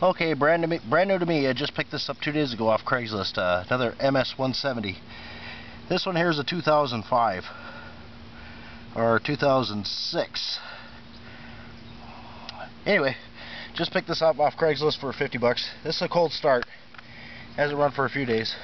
Okay, brand new to me. I just picked this up 2 days ago off Craigslist. Another ms170. This one here is a 2005 or 2006. Anyway, just picked this up off Craigslist for 50 bucks. This is a cold start. Hasn't run for a few days.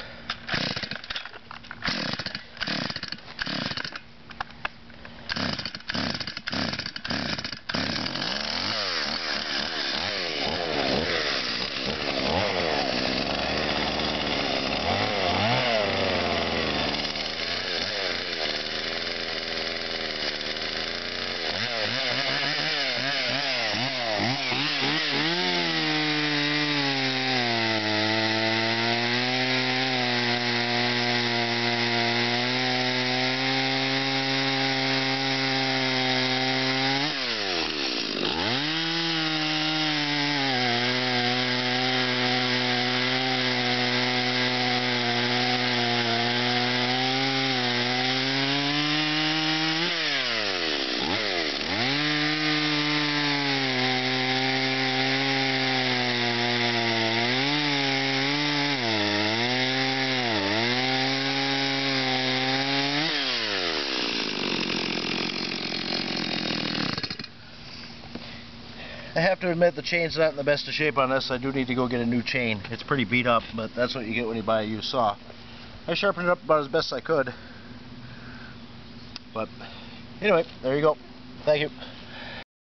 I have to admit the chain's not in the best of shape on this. I do need to go get a new chain. It's pretty beat up, but that's what you get when you buy a used saw. I sharpened it up about as best I could. But anyway, there you go. Thank you.